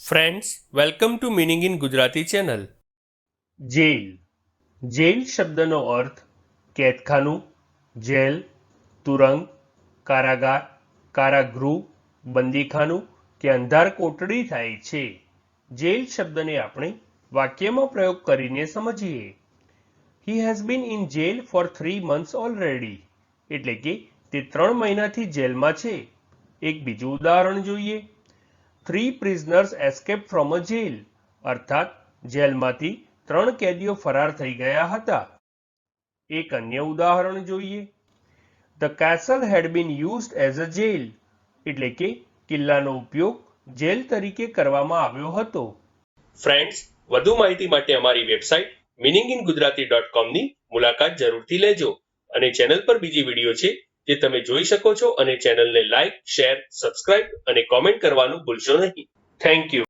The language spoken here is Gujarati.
Friends, welcome to meaning in Gujarati channel. Jail. Jail શબ્દનો અર્થ કેદખાનું, જેલ, તુરંગ, કારાગાર, કારાગૃહ, બંદીખાનું કે અંધાર કોટડી થાય છે. જેલ શબ્દને આપણે વાક્યમાં પ્રયોગ કરીને સમજીએ. He has been in jail for 3 months already. એટલે કે તે 3 મહિનાથી જેલમાં છે. એક બીજું ઉદાહરણ જોઈએ. 3 prisoners escaped from a jail. અર્થાત જેલમાંથી 3 કેદીઓ ફરાર થઈ ગયા હતા. એક અન્ય ઉદાહરણ જોઈએ. The castle had been used as a jail. એટલે કે કિલ્લાનો ઉપયોગ જેલ તરીકે કરવામાં આવ્યો હતો. ફ્રેન્ડ્સ, વધુ માહિતી માટે અમારી વેબસાઇટ meaningingujarati.com ની મુલાકાત જરૂરથી લેજો અને ચેનલ પર બીજી વિડીયો છે જે તમે જોઈ શકો છો અને ચેનલને લાઈક, શેર, સબસ્ક્રાઇબ અને કોમેન્ટ કરવાનું ભૂલશો નહીં. Thank you.